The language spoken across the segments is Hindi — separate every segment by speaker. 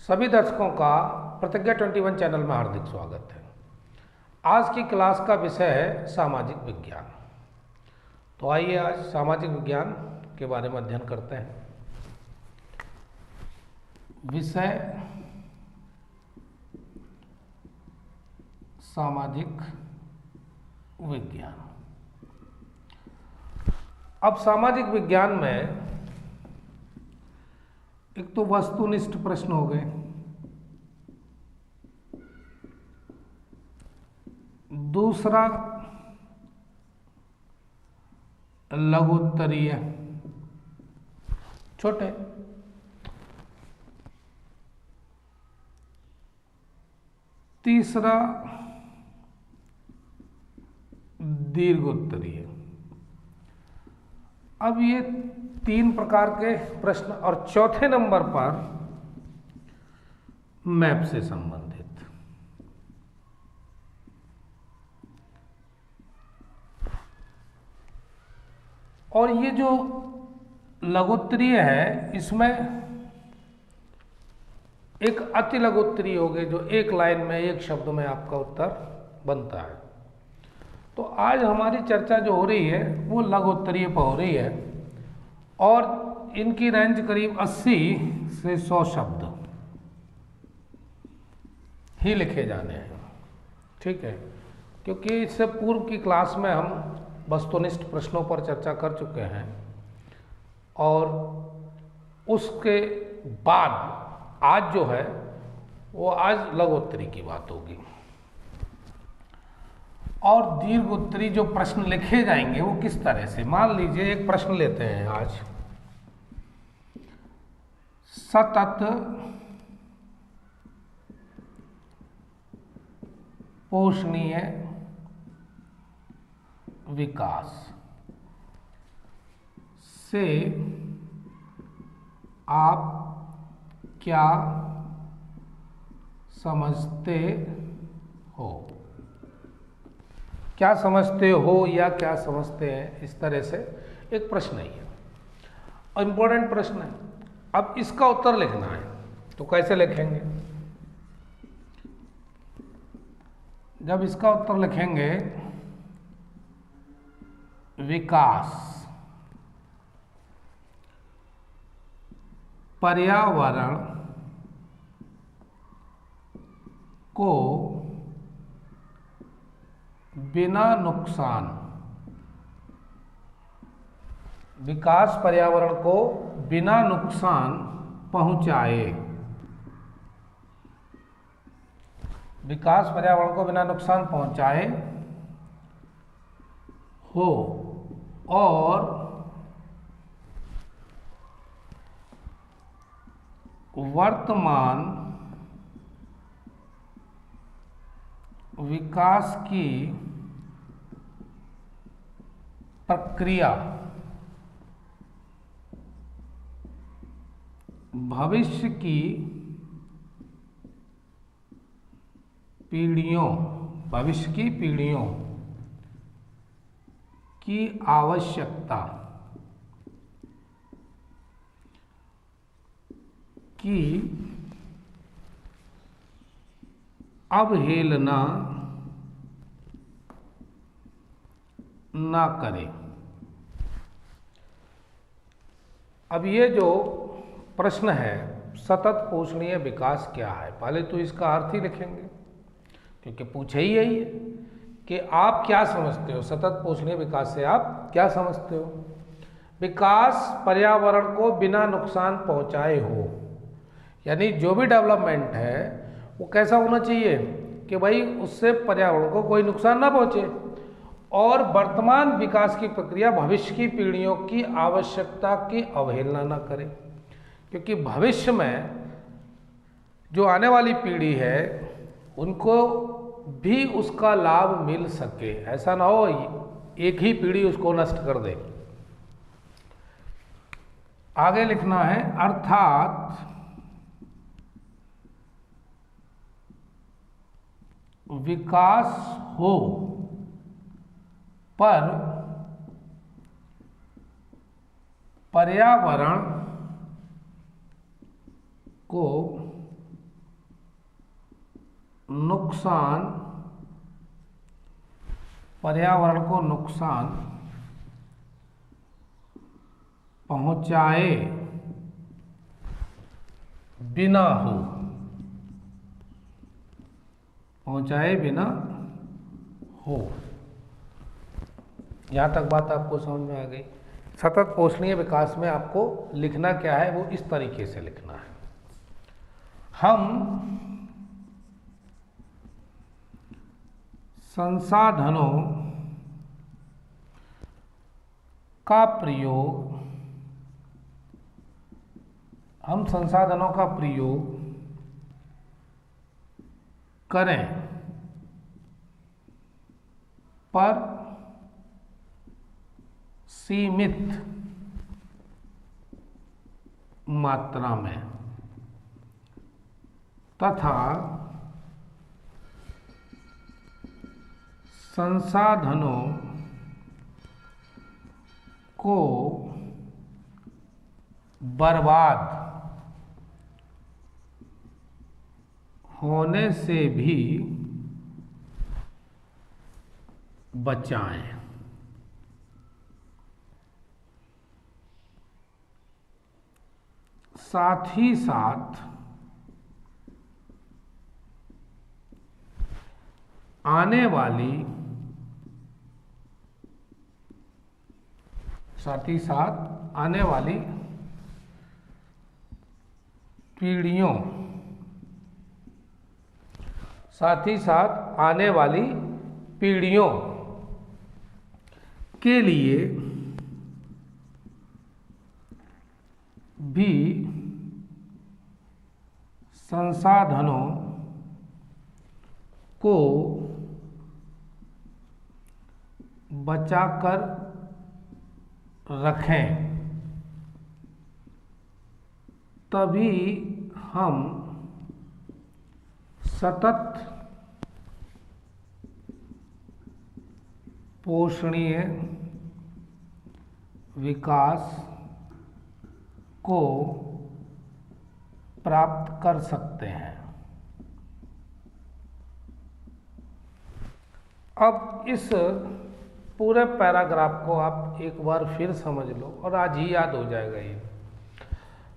Speaker 1: सभी दर्शकों का प्रतिज्ञा 21 चैनल में हार्दिक स्वागत है। आज की क्लास का विषय है सामाजिक विज्ञान। तो आइए आज सामाजिक विज्ञान के बारे में अध्ययन करते हैं। विषय सामाजिक विज्ञान। अब सामाजिक विज्ञान में एक तो वस्तुनिष्ठ प्रश्न हो गए, दूसरा लघुत्तरीय छोटे, तीसरा दीर्घोत्तरीय। अब ये तीन प्रकार के प्रश्न और चौथे नंबर पर मैप से संबंधित। और ये जो लघुत्तरीय है इसमें एक अति लघुत्तरीय हो गए जो एक लाइन में एक शब्द में आपका उत्तर बनता है। तो आज हमारी चर्चा जो हो रही है वो लघुत्तरीय पर हो रही है और इनकी रेंज करीब 80 से 100 शब्द ही लिखे जाने हैं। ठीक है, क्योंकि इससे पूर्व की क्लास में हम वस्तुनिष्ठ प्रश्नों पर चर्चा कर चुके हैं और उसके बाद आज जो है वो आज लघुत्तरी की बात होगी। और दीर्घोत्तरी जो प्रश्न लिखे जाएंगे वो किस तरह से, मान लीजिए एक प्रश्न लेते हैं आज, सतत पोषणीय विकास से आप क्या समझते हो? क्या समझते हो या क्या समझते हैं, इस तरह से एक प्रश्न ही है और इम्पोर्टेंट प्रश्न है। अब इसका उत्तर लिखना है तो कैसे लिखेंगे? जब इसका उत्तर लिखेंगे विकास पर्यावरण को बिना नुकसान, विकास पर्यावरण को बिना नुकसान पहुंचाए, विकास पर्यावरण को बिना नुकसान पहुंचाए हो और वर्तमान विकास की प्रक्रिया भविष्य की पीढ़ियों की आवश्यकता की अवहेलना ना करें। अब ये जो प्रश्न है सतत पोषणीय विकास क्या है, पहले तो इसका अर्थ ही लिखेंगे क्योंकि पूछे ही यही है कि आप क्या समझते हो, सतत पोषणीय विकास से आप क्या समझते हो? विकास पर्यावरण को बिना नुकसान पहुंचाए हो, यानी जो भी डेवलपमेंट है वो कैसा होना चाहिए कि भाई उससे पर्यावरण को कोई नुकसान ना पहुंचे और वर्तमान विकास की प्रक्रिया भविष्य की पीढ़ियों की आवश्यकता की अवहेलना ना करे, क्योंकि भविष्य में जो आने वाली पीढ़ी है उनको भी उसका लाभ मिल सके, ऐसा ना हो एक ही पीढ़ी उसको नष्ट कर दे। आगे लिखना है अर्थात विकास हो पर पर्यावरण को नुकसान, पर्यावरण को नुकसान पहुंचाए बिना हो, पहुंचाए बिना हो। यहां तक बात आपको समझ में आ गई। सतत पोषणीय विकास में आपको लिखना क्या है, वो इस तरीके से लिखना है। हम संसाधनों का प्रयोग, हम संसाधनों का प्रयोग करें पर सीमित मात्रा में तथा संसाधनों को बर्बाद होने से भी बचाएं। साथ ही साथ आने वाली पीढ़ियों, साथ ही साथ आने वाली पीढ़ियों के लिए भी संसाधनों को बचाकर रखें, तभी हम सतत पोषणीय विकास को प्राप्त कर सकते हैं। अब इस पूरे पैराग्राफ को आप एक बार फिर समझ लो और आज ही याद हो जाएगा ये।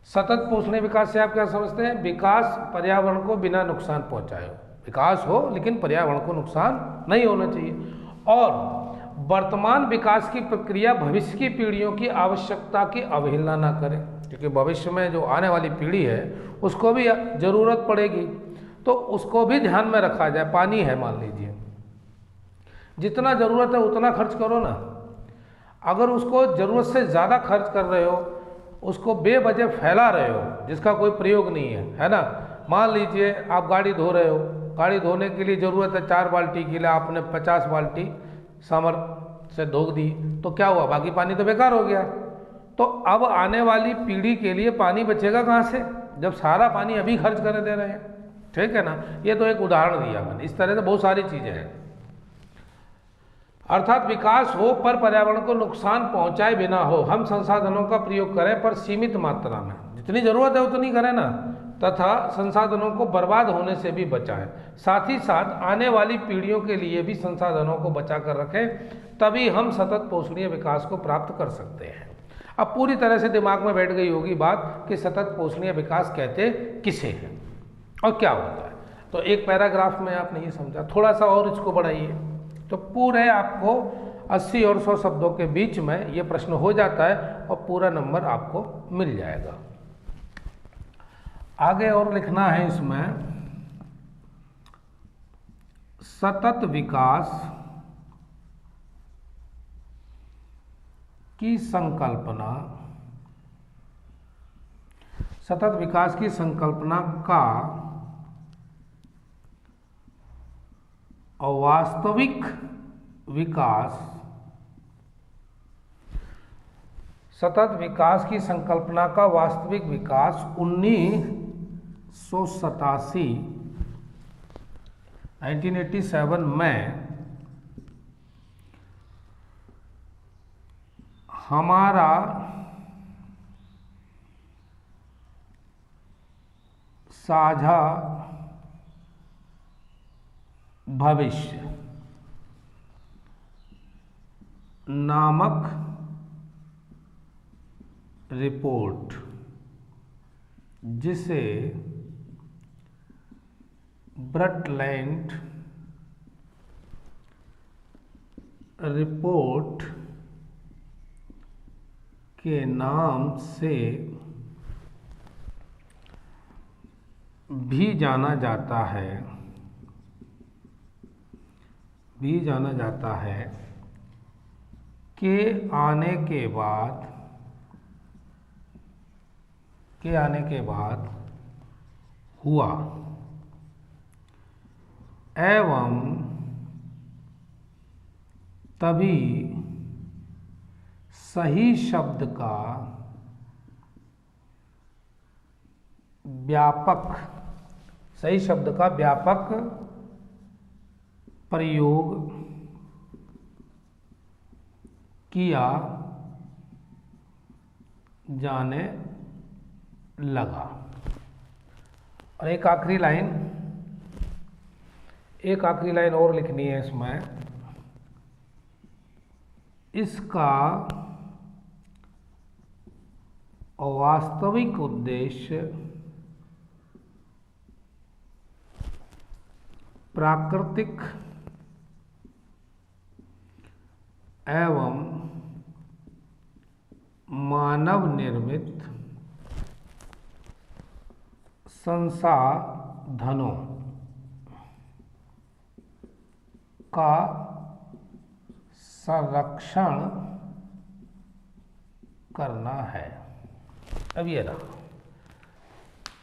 Speaker 1: सतत पोषणीय विकास से आप क्या समझते हैं? विकास पर्यावरण को बिना नुकसान पहुंचाए, विकास हो लेकिन पर्यावरण को नुकसान नहीं होना चाहिए, और वर्तमान विकास की प्रक्रिया भविष्य की पीढ़ियों की आवश्यकता की अवहेलना ना करे, क्योंकि भविष्य में जो आने वाली पीढ़ी है उसको भी जरूरत पड़ेगी, तो उसको भी ध्यान में रखा जाए। पानी है, मान लीजिए जितना जरूरत है उतना खर्च करो ना। अगर उसको जरूरत से ज़्यादा खर्च कर रहे हो, उसको बेवजह फैला रहे हो जिसका कोई प्रयोग नहीं है ना। मान लीजिए आप गाड़ी धो रहे हो, गाड़ी धोने के लिए ज़रूरत है 4 बाल्टी के लिए, आपने 50 बाल्टी समर से धो दी, तो क्या हुआ? बाकी पानी तो बेकार हो गया। तो अब आने वाली पीढ़ी के लिए पानी बचेगा कहाँ से, जब सारा पानी अभी खर्च कर दे रहे हैं। ठीक है ना। ये तो एक उदाहरण दिया मैंने, इस तरह से बहुत सारी चीज़ें हैं। अर्थात विकास हो पर पर्यावरण को नुकसान पहुंचाए बिना हो, हम संसाधनों का प्रयोग करें पर सीमित मात्रा में, जितनी जरूरत है उतनी करें ना, तथा संसाधनों को बर्बाद होने से भी बचाएं। साथ ही साथ आने वाली पीढ़ियों के लिए भी संसाधनों को बचा कर रखें, तभी हम सतत पोषणीय विकास को प्राप्त कर सकते हैं। अब पूरी तरह से दिमाग में बैठ गई होगी बात कि सतत पोषणीय विकास कहते किसे हैं और क्या होता है। तो एक पैराग्राफ में आपने ये समझा, थोड़ा सा और इसको बढ़ाइए तो पूरे आपको 80 और 100 शब्दों के बीच में ये प्रश्न हो जाता है और पूरा नंबर आपको मिल जाएगा। आगे और लिखना है इसमें, सतत विकास की संकल्पना, सतत विकास की संकल्पना का वास्तविक विकास, सतत विकास की संकल्पना का वास्तविक विकास 1987 में हमारा साझा भविष्य नामक रिपोर्ट, जिसे ब्रटलैंड रिपोर्ट के नाम से भी जाना जाता है, के आने के बाद हुआ एवं तभी सही शब्द का व्यापक प्रयोग किया जाने लगा। और एक आखिरी लाइन और लिखनी है इसमें, इसका वास्तविक उद्देश्य प्राकृतिक एवं मानव निर्मित संसाधनों का संरक्षण करना है। अब ये रहा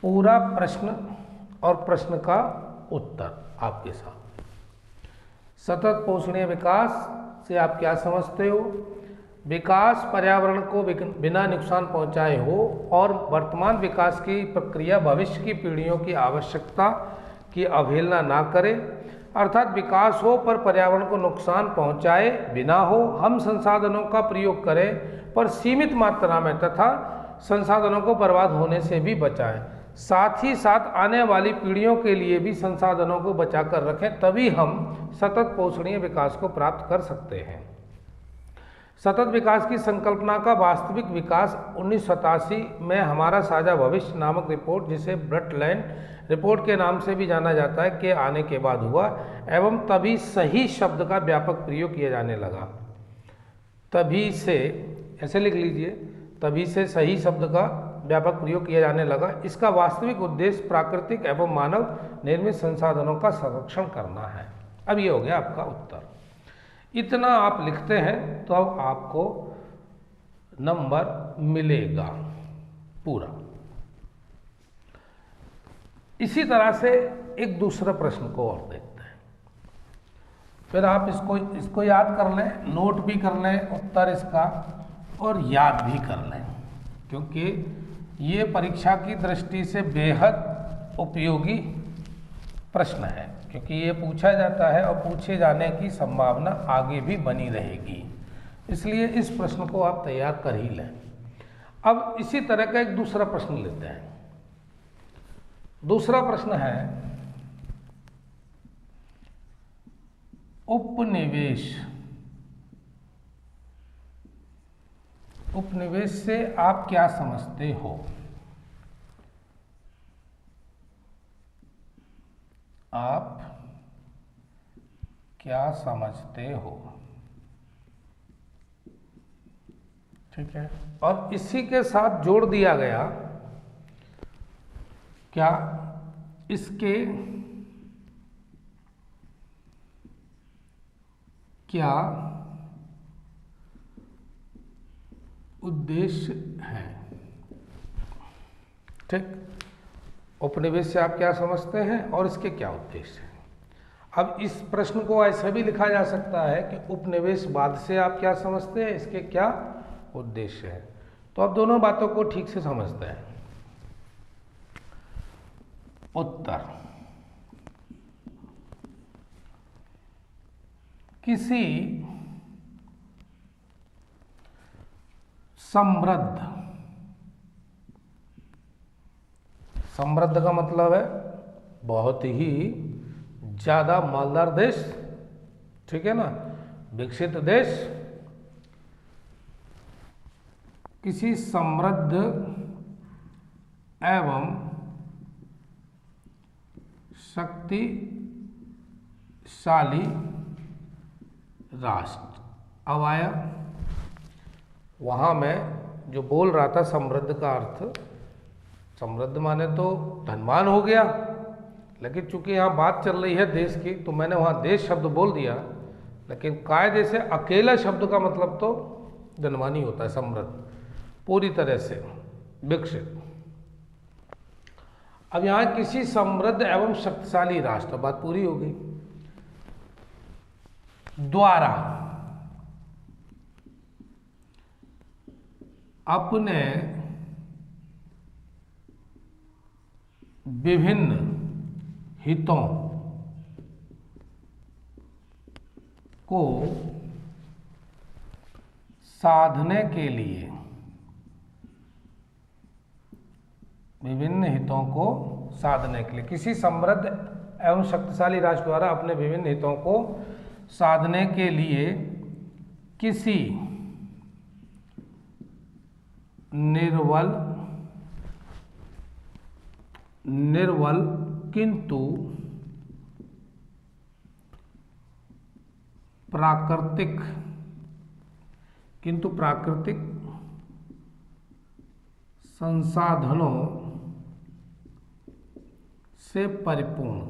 Speaker 1: पूरा प्रश्न और प्रश्न का उत्तर आपके साथ। सतत पोषणीय विकास से आप क्या समझते हो? विकास पर्यावरण को बिना नुकसान पहुंचाए हो और वर्तमान विकास की प्रक्रिया भविष्य की पीढ़ियों की आवश्यकता की अवहेलना ना करे, अर्थात विकास हो पर पर्यावरण को नुकसान पहुंचाए बिना हो। हम संसाधनों का प्रयोग करें पर सीमित मात्रा में तथा संसाधनों को बर्बाद होने से भी बचाएं। साथ ही साथ आने वाली पीढ़ियों के लिए भी संसाधनों को बचाकर रखें, तभी हम सतत पोषणीय विकास को प्राप्त कर सकते हैं। सतत विकास की संकल्पना का वास्तविक विकास 1987 में हमारा साझा भविष्य नामक रिपोर्ट, जिसे ब्रटलैंड रिपोर्ट के नाम से भी जाना जाता है, के आने के बाद हुआ एवं तभी सही शब्द का व्यापक प्रयोग किया जाने लगा। तभी से, ऐसे लिख लीजिए, तभी से सही शब्द का व्यापक प्रयोग किया जाने लगा। इसका वास्तविक उद्देश्य प्राकृतिक एवं मानव निर्मित संसाधनों का संरक्षण करना है। अब ये हो गया आपका उत्तर। इतना आप लिखते हैं तो अब आपको नंबर मिलेगा पूरा। इसी तरह से एक दूसरा प्रश्न को और देखते हैं, फिर आप इसको याद कर लें, नोट भी कर लें उत्तर इसका और याद भी कर लें, क्योंकि ये परीक्षा की दृष्टि से बेहद उपयोगी प्रश्न है, क्योंकि ये पूछा जाता है और पूछे जाने की संभावना आगे भी बनी रहेगी। इसलिए इस प्रश्न को आप तैयार कर ही लें। अब इसी तरह का एक दूसरा प्रश्न लेते हैं। दूसरा प्रश्न है उपनिवेश। उपनिवेश से आप क्या समझते हो? आप क्या समझते हो? ठीक है, और इसी के साथ जोड़ दिया गया क्या इसके क्या उद्देश्य है? ठीक, उपनिवेश से आप क्या समझते हैं और इसके क्या उद्देश्य हैं। अब इस प्रश्न को ऐसा भी लिखा जा सकता है कि उपनिवेशवाद से आप क्या समझते हैं, इसके क्या उद्देश्य है। तो आप दोनों बातों को ठीक से समझते हैं। उत्तर, किसी समृद्ध, समृद्ध का मतलब है बहुत ही ज़्यादा मालदार देश, ठीक है ना, विकसित देश, किसी समृद्ध एवं शक्तिशाली राष्ट्र। अब आया वहाँ मैं जो बोल रहा था समृद्ध का अर्थ, समृद्ध माने तो धनवान हो गया, लेकिन चूंकि यहाँ बात चल रही है देश की तो मैंने वहाँ देश शब्द बोल दिया, लेकिन कायदे से अकेला शब्द का मतलब तो धनवान ही होता है, समृद्ध, पूरी तरह से विकसित। अब यहाँ किसी समृद्ध एवं शक्तिशाली राष्ट्र, बात पूरी हो गई, द्वारा अपने विभिन्न हितों को साधने के लिए, विभिन्न हितों को साधने के लिए, किसी समृद्ध एवं शक्तिशाली राष्ट्र द्वारा अपने विभिन्न हितों को साधने के लिए किसी निर्बल किंतु प्राकृतिक संसाधनों से परिपूर्ण,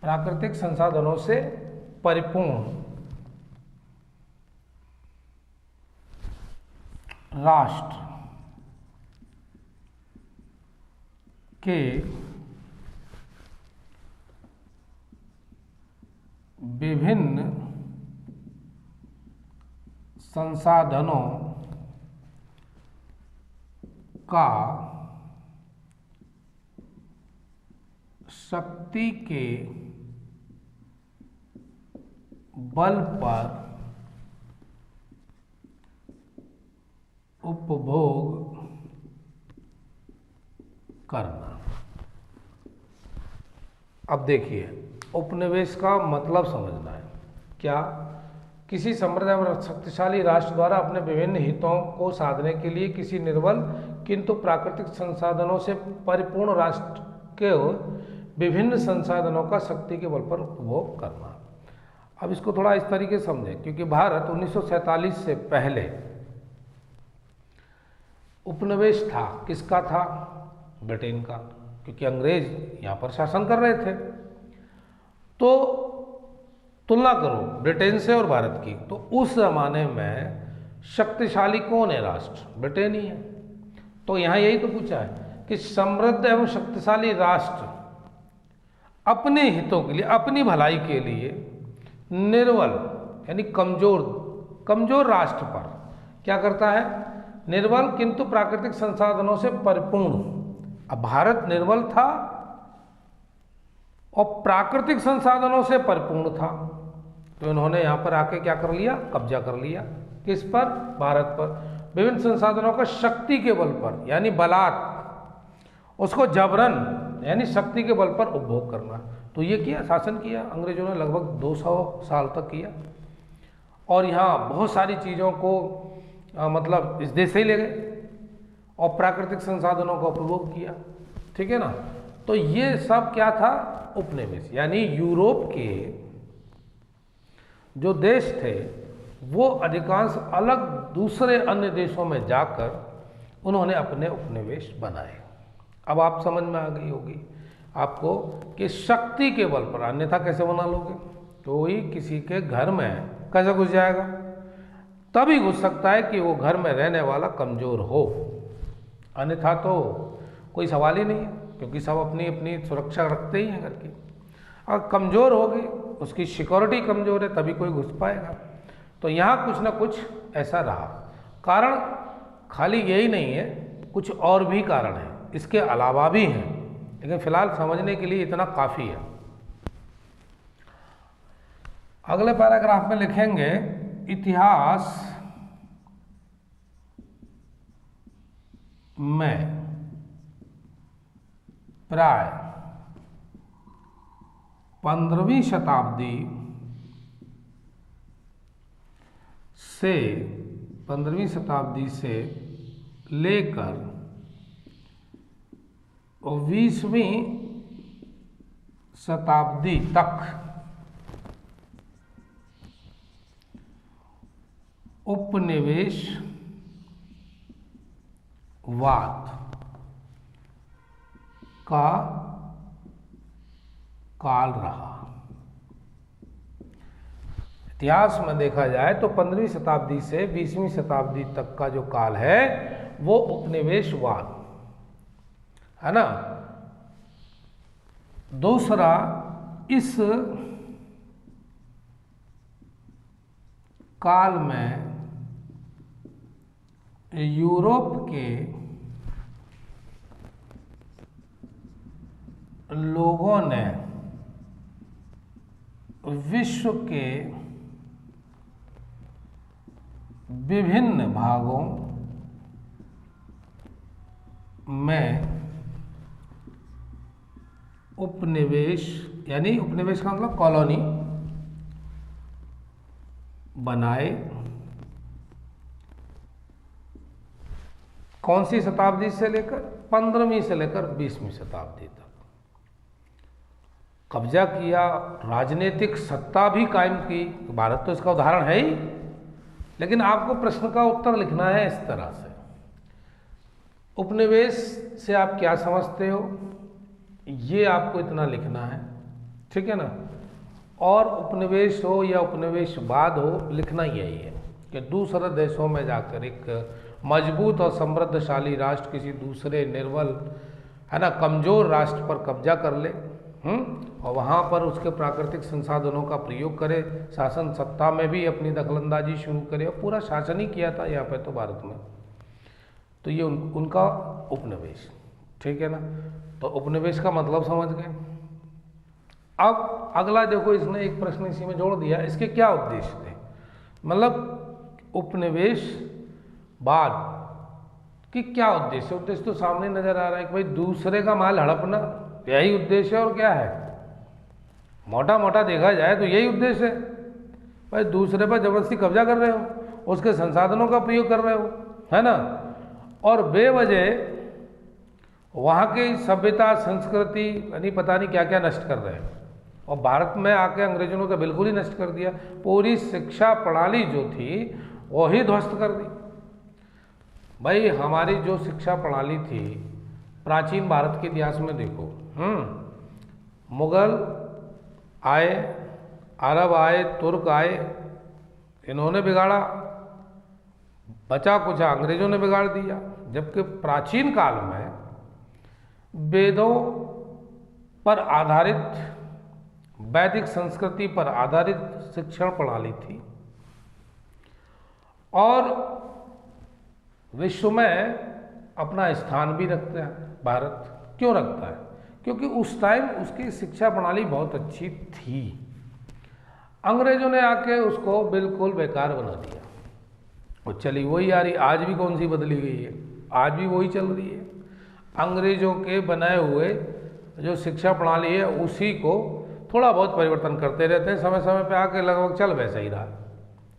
Speaker 1: प्राकृतिक संसाधनों से परिपूर्ण राष्ट्र के विभिन्न संसाधनों का शक्ति के बल पर उपभोग करना। अब देखिए, उपनिवेश का मतलब समझना है क्या, किसी समृद्ध एवं शक्तिशाली राष्ट्र द्वारा अपने विभिन्न हितों को साधने के लिए किसी निर्बल किंतु प्राकृतिक संसाधनों से परिपूर्ण राष्ट्र के विभिन्न संसाधनों का शक्ति के बल पर उपभोग करना। अब इसको थोड़ा इस तरीके से समझें, क्योंकि भारत 1947 से पहले उपनिवेश था, किसका था, ब्रिटेन का, क्योंकि अंग्रेज यहाँ पर शासन कर रहे थे। तो तुलना करो ब्रिटेन से और भारत की, तो उस जमाने में शक्तिशाली कौन है राष्ट्र, ब्रिटेन ही है। तो यहाँ यही तो पूछा है कि समृद्ध एवं शक्तिशाली राष्ट्र अपने हितों के लिए, अपनी भलाई के लिए निर्बल यानी कमजोर राष्ट्र पर क्या करता है, निर्बल किंतु प्राकृतिक संसाधनों से परिपूर्ण। अब भारत निर्बल था और प्राकृतिक संसाधनों से परिपूर्ण था, तो इन्होंने यहां पर आके क्या कर लिया, कब्जा कर लिया, किस पर, भारत पर, विभिन्न संसाधनों का शक्ति के बल पर यानी बलात्, उसको जबरन यानी शक्ति के बल पर उपभोग करना। तो ये किया, शासन किया अंग्रेजों ने, लगभग 200 साल तक किया, और यहाँ बहुत सारी चीज़ों को मतलब इस देश से ही ले गए और प्राकृतिक संसाधनों का उपभोग किया, ठीक है ना। तो ये सब क्या था, उपनिवेश, यानी यूरोप के जो देश थे वो अधिकांश अलग दूसरे अन्य देशों में जाकर उन्होंने अपने उपनिवेश बनाए। अब आप समझ में आ गई होगी आपको कि शक्ति के बल पर, अन्यथा कैसे बना लोगे, कोई किसी के घर में कैसे घुस जाएगा, तभी घुस सकता है कि वो घर में रहने वाला कमजोर हो, अन्यथा तो कोई सवाल ही नहीं है, क्योंकि सब अपनी अपनी सुरक्षा रखते ही हैं घर की। अगर कमजोर होगी, उसकी सिक्योरिटी कमजोर है, तभी कोई घुस पाएगा। तो यहाँ कुछ ना कुछ ऐसा रहा। कारण खाली यही नहीं है, कुछ और भी कारण है, इसके अलावा भी हैं, लेकिन फिलहाल समझने के लिए इतना काफ़ी है। अगले पैराग्राफ में लिखेंगे, इतिहास में प्राय 15वीं शताब्दी से 15वीं शताब्दी से लेकर 20वीं शताब्दी तक उपनिवेशवाद का काल रहा। इतिहास में देखा जाए तो 15वीं शताब्दी से 20वीं शताब्दी तक का जो काल है वो उपनिवेशवाद है ना। दूसरा, इस काल में यूरोप के लोगों ने विश्व के विभिन्न भागों में उपनिवेश, यानी उपनिवेश का मतलब कॉलोनी बनाए। कौन सी शताब्दी से लेकर? 15वीं से लेकर 20वीं शताब्दी तक कब्जा किया, राजनीतिक सत्ता भी कायम की। भारत तो इसका उदाहरण है ही, लेकिन आपको प्रश्न का उत्तर लिखना है इस तरह से। उपनिवेश से आप क्या समझते हो, ये आपको इतना लिखना है, ठीक है ना। और उपनिवेश हो या उपनिवेशवाद हो, लिखना यही है कि दूसरे देशों में जाकर एक मजबूत और समृद्धशाली राष्ट्र किसी दूसरे निर्बल, है ना, कमजोर राष्ट्र पर कब्जा कर ले, और वहाँ पर उसके प्राकृतिक संसाधनों का प्रयोग करे, शासन सत्ता में भी अपनी दखलंदाजी शुरू करे, और पूरा शासन ही किया था यहाँ पे तो भारत में। तो ये उनका उपनिवेश, ठीक है ना। तो उपनिवेश का मतलब समझ गए। अब अगला देखो, इसने एक प्रश्न इसी में जोड़ दिया, इसके क्या उद्देश्य थे। मतलब उपनिवेशवाद की क्या उद्देश्य? उद्देश्य तो सामने नजर आ रहा है कि भाई दूसरे का माल हड़पना, यही उद्देश्य है। और क्या है? मोटा मोटा देखा जाए तो यही उद्देश्य है। भाई दूसरे पर जबरदस्ती कब्जा कर रहे हो, उसके संसाधनों का प्रयोग कर रहे हो, है ना, और बेवजह वहाँ की सभ्यता संस्कृति यानी पता नहीं क्या क्या नष्ट कर रहे हैं। और भारत में आके अंग्रेजों ने तो बिल्कुल ही नष्ट कर दिया। पूरी शिक्षा प्रणाली जो थी वो ही ध्वस्त कर दी। भाई हमारी जो शिक्षा प्रणाली थी प्राचीन भारत के इतिहास में देखो, मुगल आए, अरब आए, तुर्क आए, इन्होंने बिगाड़ा, बचा कुचा अंग्रेजों ने बिगाड़ दिया। जबकि प्राचीन काल में वेदों पर आधारित, वैदिक संस्कृति पर आधारित शिक्षण प्रणाली थी। और विश्व में अपना स्थान भी रखता है भारत। क्यों रखता है? क्योंकि उस टाइम उसकी शिक्षा प्रणाली बहुत अच्छी थी। अंग्रेजों ने आके उसको बिल्कुल बेकार बना दिया और चली वही आ रही। आज भी कौन सी बदली गई है? आज भी वही चल रही है। अंग्रेजों के बनाए हुए जो शिक्षा प्रणाली है उसी को थोड़ा बहुत परिवर्तन करते रहते हैं, समय समय पे आके लगभग चल वैसा ही रहा।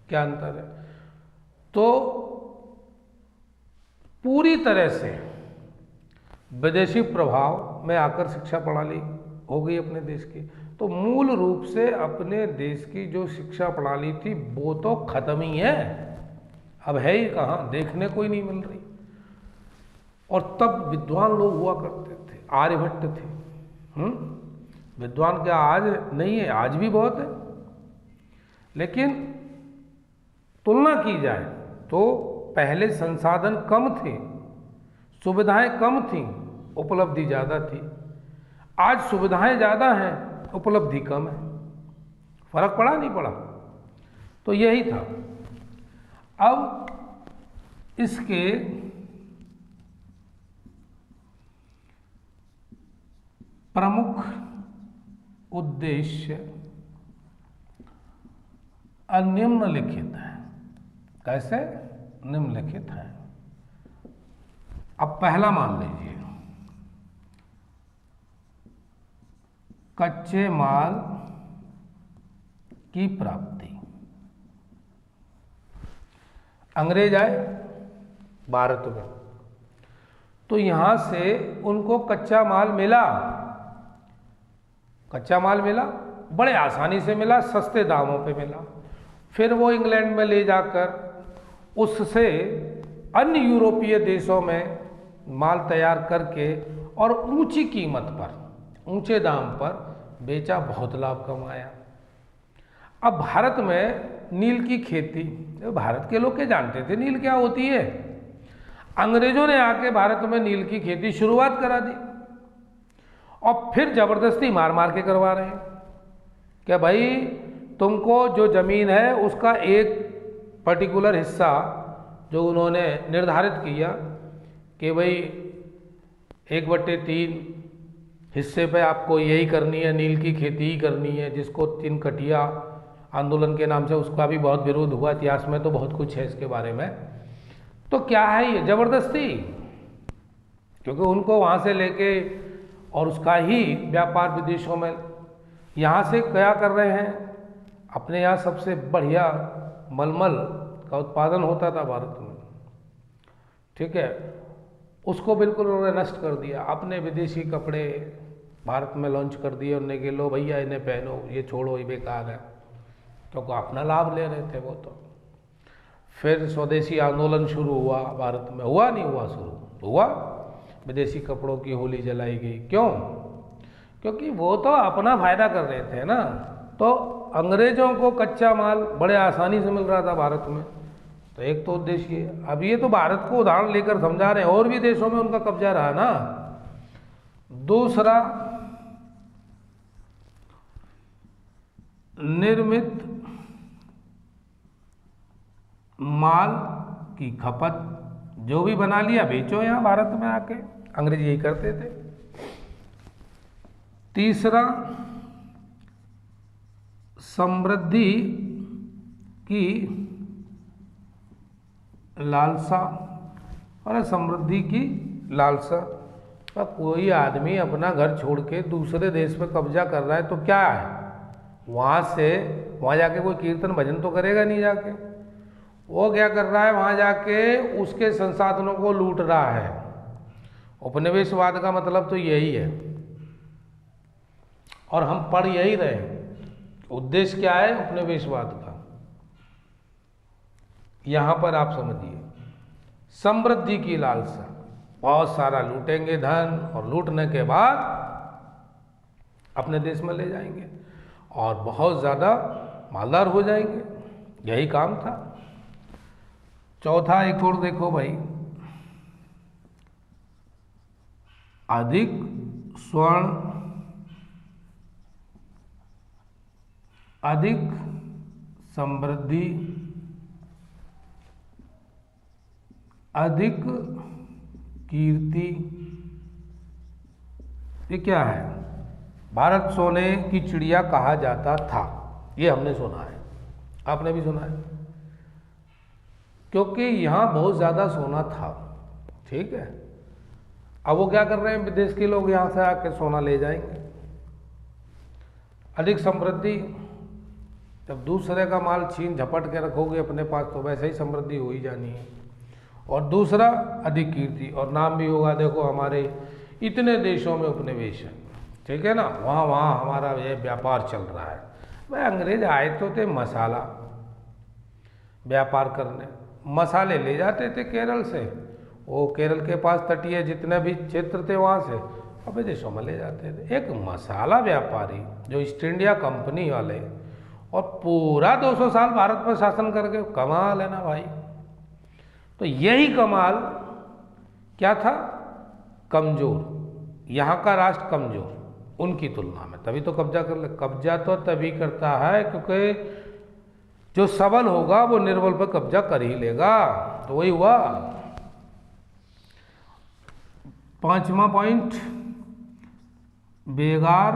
Speaker 1: क्या अंतर है? तो पूरी तरह से विदेशी प्रभाव में आकर शिक्षा प्रणाली हो गई अपने देश की। तो मूल रूप से अपने देश की जो शिक्षा प्रणाली थी वो तो खत्म ही है, अब है ही कहाँ, देखने को ही नहीं मिल रही। और तब विद्वान लोग हुआ करते थे, आर्यभट्ट थे। विद्वान क्या आज नहीं है? आज भी बहुत है, लेकिन तुलना की जाए तो पहले संसाधन कम थे, सुविधाएं कम थीं, उपलब्धि ज़्यादा थी। आज सुविधाएं ज़्यादा हैं, उपलब्धि कम है। फर्क पड़ा नहीं पड़ा? तो यही था। अब इसके प्रमुख उद्देश्य निम्नलिखित है। कैसे? निम्नलिखित है। अब पहला मान लीजिए, कच्चे माल की प्राप्ति। अंग्रेज आए भारत में तो यहां से उनको कच्चा माल मिला, बड़े आसानी से मिला, सस्ते दामों पे मिला। फिर वो इंग्लैंड में ले जाकर उससे अन्य यूरोपीय देशों में माल तैयार करके और ऊंची कीमत पर, ऊंचे दाम पर बेचा, बहुत लाभ कमाया। अब भारत में नील की खेती, भारत के लोग क्या जानते थे नील क्या होती है? अंग्रेजों ने आके भारत में नील की खेती शुरुआत करा दी और फिर जबरदस्ती मार मार के करवा रहे हैं क्या भाई, तुमको जो जमीन है उसका एक पर्टिकुलर हिस्सा जो उन्होंने निर्धारित किया कि भाई 1/3 हिस्से पे आपको यही करनी है, नील की खेती ही करनी है, जिसको 3 कटिया आंदोलन के नाम से उसका भी बहुत विरोध हुआ, इतिहास में तो बहुत कुछ है इसके बारे में। तो क्या है ये जबरदस्ती, क्योंकि उनको वहाँ से लेके और उसका ही व्यापार विदेशों में, यहाँ से क्या कर रहे हैं, अपने यहाँ सबसे बढ़िया मलमल का उत्पादन होता था भारत में, ठीक है, उसको बिल्कुल उन्होंने नष्ट कर दिया। अपने विदेशी कपड़े भारत में लॉन्च कर दिए उन्होंने कि लो भैया इन्हें पहनो, ये छोड़ो ये बेकार है, क्योंकि अपना लाभ ले रहे थे वो। तो फिर स्वदेशी आंदोलन शुरू हुआ भारत में, हुआ नहीं हुआ, शुरू हुआ, विदेशी कपड़ों की होली जलाई गई। क्यों? क्योंकि वो तो अपना फायदा कर रहे थे ना। तो अंग्रेजों को कच्चा माल बड़े आसानी से मिल रहा था भारत में, तो एक तो उद्देश्य है। अब ये तो भारत को उदाहरण लेकर समझा रहे हैं, और भी देशों में उनका कब्जा रहा ना। दूसरा, निर्मित माल की खपत, जो भी बना लिया बेचो यहाँ भारत में आके, अंग्रेज यही करते थे। तीसरा, समृद्धि की लालसा, और समृद्धि की लालसा, तो कोई आदमी अपना घर छोड़ के दूसरे देश पे कब्जा कर रहा है तो क्या है, वहाँ जाके कोई कीर्तन भजन तो करेगा नहीं जाके, वो क्या कर रहा है, वहाँ जाके उसके संसाधनों को लूट रहा है। उपनिवेशवाद का मतलब तो यही है, और हम पढ़ यही रहे हैं। उद्देश्य क्या है उपनिवेशवाद का, यहां पर आप समझिए, समृद्धि की लालसा, बहुत सारा लूटेंगे धन, और लूटने के बाद अपने देश में ले जाएंगे और बहुत ज़्यादा मालदार हो जाएंगे, यही काम था। चौथा एक और देखो भाई, अधिक स्वर्ण, अधिक समृद्धि, अधिक कीर्ति, ये क्या है? भारत सोने की चिड़िया कहा जाता था, ये हमने सुना है, आपने भी सुना है, क्योंकि यहाँ बहुत ज़्यादा सोना था, ठीक है। अब वो क्या कर रहे हैं, विदेश के लोग यहाँ से आकर सोना ले जाएंगे। अधिक समृद्धि, जब दूसरे का माल छीन झपट के रखोगे अपने पास तो वैसे ही समृद्धि हो ही जानी है। और दूसरा, अधिक कीर्ति, और नाम भी होगा, देखो हमारे इतने देशों में उपनिवेश है, ठीक है ना, वहाँ हमारा ये व्यापार चल रहा है। भाई अंग्रेज आए तो थे मसाला व्यापार करने, मसाले ले जाते थे केरल से, वो केरल के पास तटीय जितने भी क्षेत्र थे वहाँ से अब विदेशों में ले जाते थे। एक मसाला व्यापारी जो ईस्ट इंडिया कंपनी वाले, और पूरा 200 साल भारत पर शासन करके, कमाल है ना भाई। तो यही कमाल क्या था, कमजोर, यहाँ का राष्ट्र कमजोर उनकी तुलना में, तभी तो कब्जा कर ले। कब्जा तो तभी करता है क्योंकि जो सबल होगा वो निर्बल पर कब्जा कर ही लेगा, तो वही हुआ। पांचवा पॉइंट, बेगार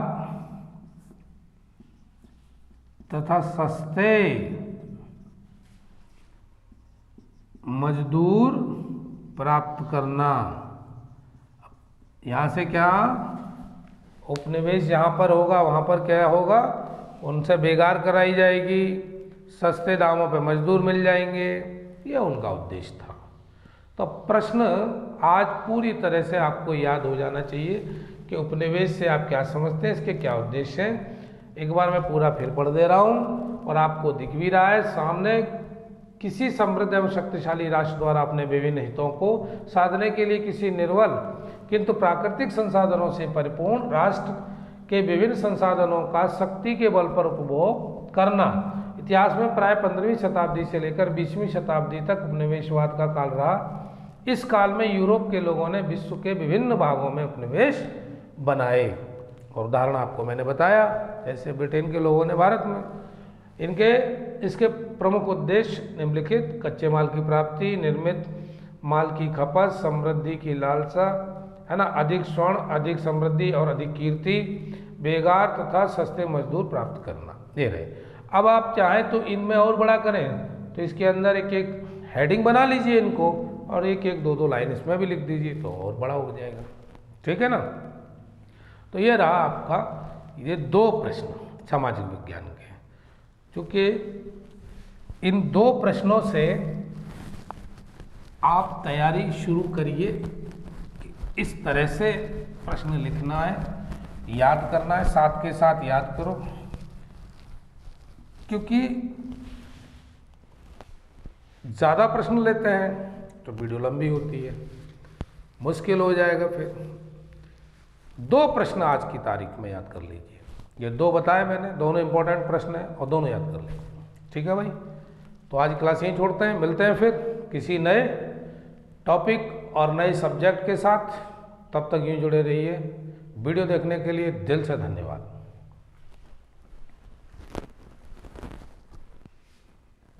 Speaker 1: तथा सस्ते मजदूर प्राप्त करना। यहाँ से क्या, उपनिवेश जहाँ पर होगा वहाँ पर क्या होगा, उनसे बेगार कराई जाएगी, सस्ते दामों पे मजदूर मिल जाएंगे, यह उनका उद्देश्य था। तो प्रश्न आज पूरी तरह से आपको याद हो जाना चाहिए कि उपनिवेश से आप क्या समझते हैं, इसके क्या उद्देश्य हैं। एक बार मैं पूरा फिर पढ़ दे रहा हूँ और आपको दिख भी रहा है सामने, किसी समृद्ध एवं शक्तिशाली राष्ट्र द्वारा अपने विभिन्न हितों को साधने के लिए किसी निर्बल किंतु प्राकृतिक संसाधनों से परिपूर्ण राष्ट्र के विभिन्न संसाधनों का शक्ति के बल पर उपभोग करना। इतिहास में प्राय 15वीं शताब्दी से लेकर 20वीं शताब्दी तक उपनिवेशवाद का काल रहा। इस काल में यूरोप के लोगों ने विश्व के विभिन्न भागों में उपनिवेश बनाए, और उदाहरण आपको मैंने बताया, जैसे ब्रिटेन के लोगों ने भारत में। इसके प्रमुख उद्देश्य निम्नलिखित: कच्चे माल की प्राप्ति, निर्मित माल की खपत, समृद्धि की लालसा, है ना, अधिक स्वर्ण, अधिक समृद्धि और अधिक कीर्ति, बेगार तथा सस्ते मजदूर प्राप्त करना, ये रहे। अब आप चाहें तो इनमें और बड़ा करें तो इसके अंदर एक एक हेडिंग बना लीजिए इनको, और एक एक दो दो लाइन इसमें भी लिख दीजिए तो और बड़ा हो जाएगा, ठीक है ना। तो ये रहा आपका ये 2 प्रश्न सामाजिक विज्ञान के। क्योंकि इन 2 प्रश्नों से आप तैयारी शुरू करिए कि इस तरह से प्रश्न लिखना है, याद करना है, साथ के साथ याद करो, क्योंकि ज़्यादा प्रश्न लेते हैं तो वीडियो लंबी होती है, मुश्किल हो जाएगा। फिर 2 प्रश्न आज की तारीख में याद कर लीजिए, ये 2 बताए मैंने, दोनों इंपॉर्टेंट प्रश्न हैं और दोनों याद कर लीजिए, ठीक है भाई। तो आज क्लास यहीं छोड़ते हैं, मिलते हैं फिर किसी नए टॉपिक और नए सब्जेक्ट के साथ। तब तक यूँ जुड़े रहिए। वीडियो देखने के लिए दिल से धन्यवाद।